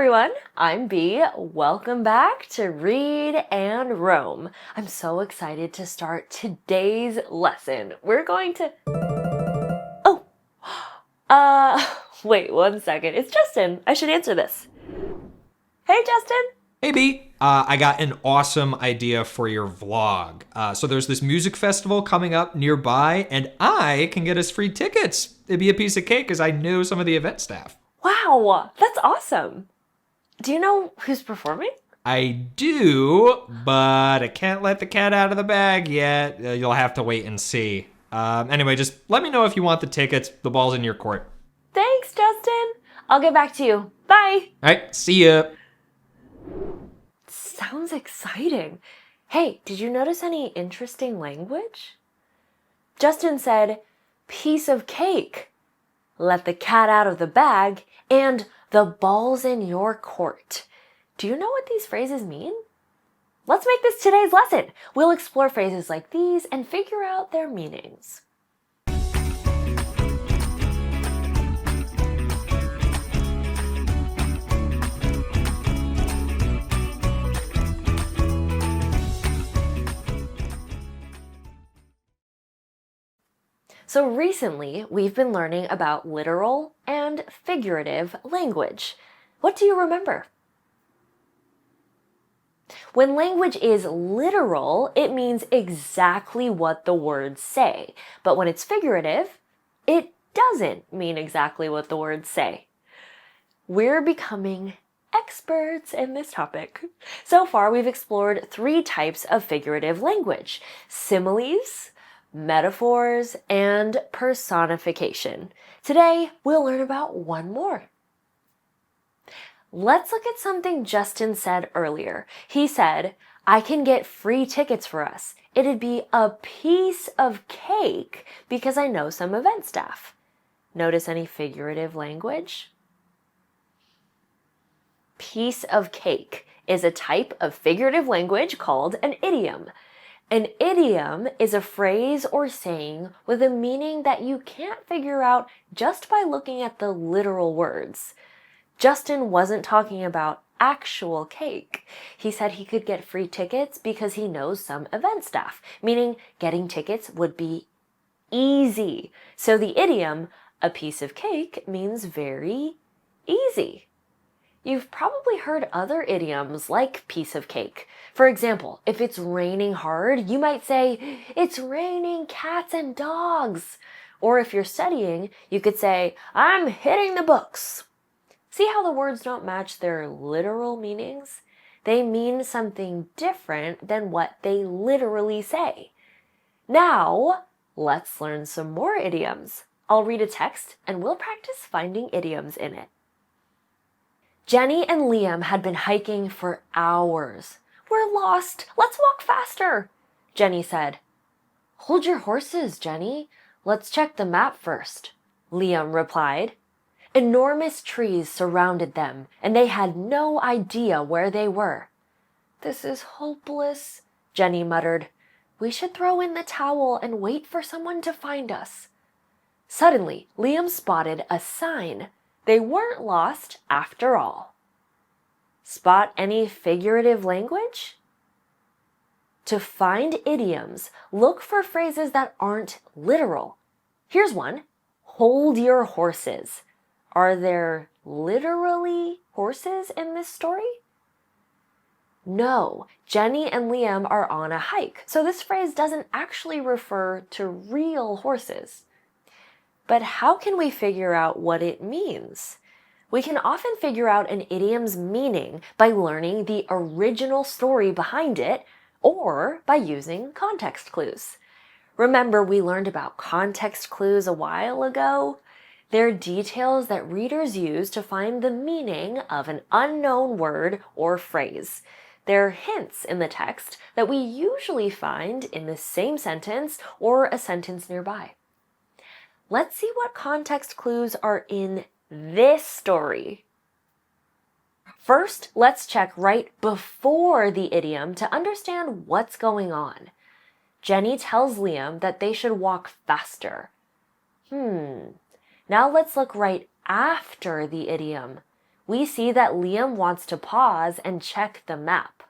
everyone, I'm Bee. Welcome back to Read and Roam. I'm so excited to start today's lesson. We're going to... Oh, wait 1 second. It's Justin. I should answer this. Hey, Justin. Hey B, I got an awesome idea for your vlog. So there's this music festival coming up nearby, and I can get us free tickets. It'd be a piece of cake because I know some of the event staff. Wow, that's awesome. Do you know who's performing? I do, but I can't let the cat out of the bag yet. You'll have to wait and see. Anyway, just let me know if you want the tickets. The ball's in your court. Thanks, Justin. I'll get back to you. Bye. All right, see ya. Sounds exciting. Hey, did you notice any interesting language? Justin said, piece of cake, let the cat out of the bag, and the ball's in your court. Do you know what these phrases mean? Let's make this today's lesson. We'll explore phrases like these and figure out their meanings. So recently, we've been learning about literal and figurative language. What do you remember? When language is literal, it means exactly what the words say. But when it's figurative, it doesn't mean exactly what the words say. We're becoming experts in this topic. So far, we've explored 3 types of figurative language: similes, metaphors, and personification. Today, we'll learn about one more. Let's look at something Justin said earlier. He said, I can get free tickets for us. It'd be a piece of cake because I know some event staff. Notice any figurative language? Piece of cake is a type of figurative language called an idiom. An idiom is a phrase or saying with a meaning that you can't figure out just by looking at the literal words. Justin wasn't talking about actual cake. He said he could get free tickets because he knows some event staff, meaning getting tickets would be easy. So the idiom, a piece of cake, means very easy. You've probably heard other idioms like piece of cake. For example, if it's raining hard, you might say, it's raining cats and dogs. Or if you're studying, you could say, I'm hitting the books. See how the words don't match their literal meanings? They mean something different than what they literally say. Now, let's learn some more idioms. I'll read a text and we'll practice finding idioms in it. Jenny and Liam had been hiking for hours. We're lost. Let's walk faster, Jenny said. Hold your horses, Jenny. Let's check the map first, Liam replied. Enormous trees surrounded them, and they had no idea where they were. This is hopeless, Jenny muttered. We should throw in the towel and wait for someone to find us. Suddenly, Liam spotted a sign. They weren't lost after all. Spot any figurative language? To find idioms, look for phrases that aren't literal. Here's one. Hold your horses. Are there literally horses in this story? No, Jenny and Liam are on a hike, so this phrase doesn't actually refer to real horses. But how can we figure out what it means? We can often figure out an idiom's meaning by learning the original story behind it or by using context clues. Remember, we learned about context clues a while ago? They're details that readers use to find the meaning of an unknown word or phrase. They're hints in the text that we usually find in the same sentence or a sentence nearby. Let's see what context clues are in this story. First, let's check right before the idiom to understand what's going on. Jenny tells Liam that they should walk faster. Now let's look right after the idiom. we see that Liam wants to pause and check the map.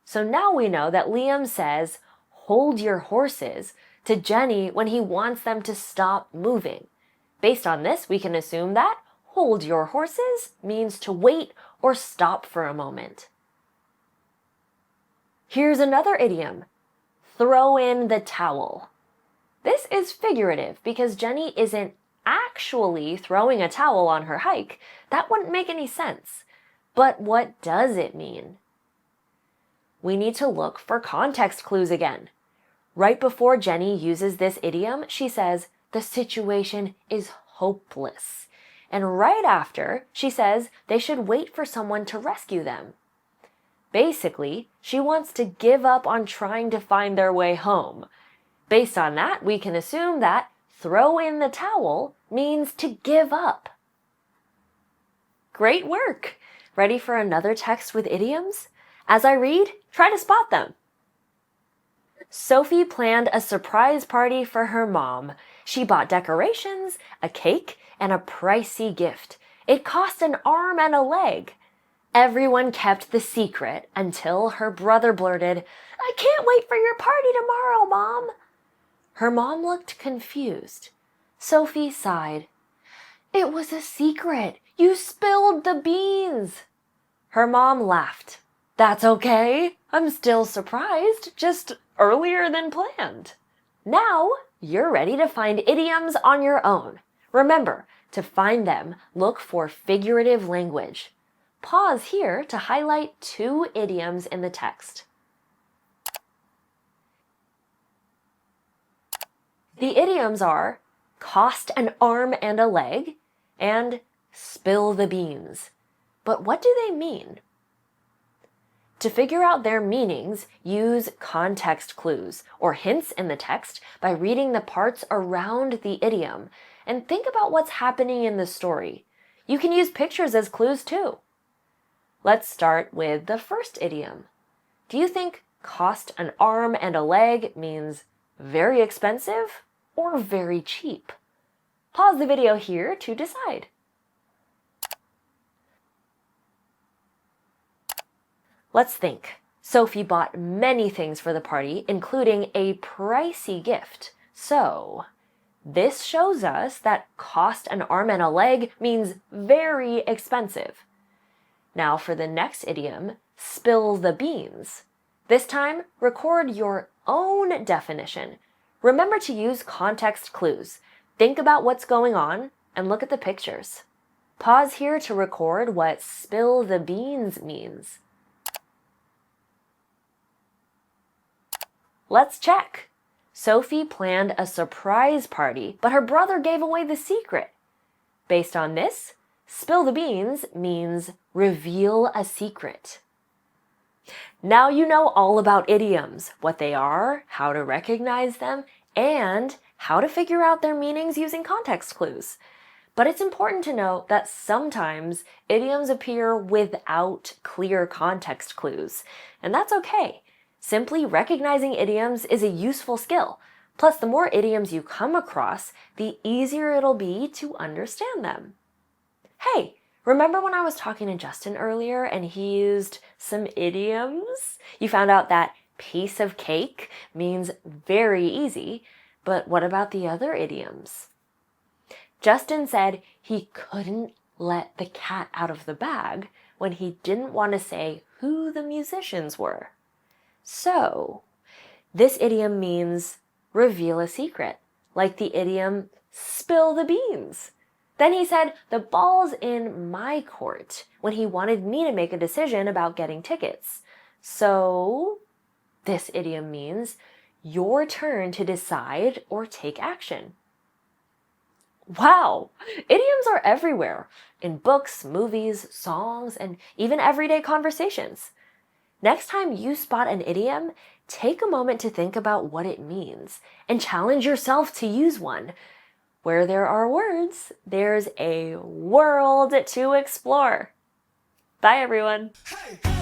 So now we know that Liam says, "Hold your horses," to Jenny when he wants them to stop moving. Based on this, we can assume that "hold your horses" means to wait or stop for a moment. Here's another idiom, throw in the towel. This is figurative because Jenny isn't actually throwing a towel on her hike. That wouldn't make any sense. But what does it mean? We need to look for context clues again. Right before Jenny uses this idiom, she says, "The situation is hopeless." And right after, she says they should wait for someone to rescue them. Basically, she wants to give up on trying to find their way home. Based on that, we can assume that throw in the towel means to give up. Great work! Ready for another text with idioms? As I read, try to spot them. Sophie planned a surprise party for her mom. She bought decorations, a cake, and a pricey gift. It cost an arm and a leg. Everyone kept the secret until her brother blurted, "I can't wait for your party tomorrow, Mom." Her mom looked confused. Sophie sighed. "It was a secret. You spilled the beans." Her mom laughed. "That's okay. I'm still surprised, just earlier than planned." Now you're ready to find idioms on your own. Remember, to find them, look for figurative language. Pause here to highlight 2 idioms in the text. The idioms are cost an arm and a leg and spill the beans. But what do they mean? To figure out their meanings, use context clues or hints in the text by reading the parts around the idiom and think about what's happening in the story. You can use pictures as clues too. Let's start with the first idiom. Do you think cost an arm and a leg means very expensive or very cheap? Pause the video here to decide. Let's think. Sophie bought many things for the party, including a pricey gift. So, this shows us that cost an arm and a leg means very expensive. Now for the next idiom, spill the beans. This time, record your own definition. Remember to use context clues. Think about what's going on and look at the pictures. Pause here to record what spill the beans means. Let's check. Sophie planned a surprise party, but her brother gave away the secret. Based on this, spill the beans means reveal a secret. Now you know all about idioms, what they are, how to recognize them, and how to figure out their meanings using context clues. But it's important to note that sometimes idioms appear without clear context clues, and that's okay. Simply recognizing idioms is a useful skill. Plus, the more idioms you come across, the easier it'll be to understand them. Hey, remember when I was talking to Justin earlier and he used some idioms? You found out that piece of cake means very easy, but what about the other idioms? Justin said he couldn't let the cat out of the bag when he didn't want to say who the musicians were. So, this idiom means reveal a secret, like the idiom spill the beans. Then he said the ball's in my court when he wanted me to make a decision about getting tickets. So, this idiom means your turn to decide or take action. Wow! Idioms are everywhere, in books, movies, songs, and even everyday conversations. Next time you spot an idiom, take a moment to think about what it means and challenge yourself to use one. Where there are words, there's a world to explore. Bye, everyone. Hey!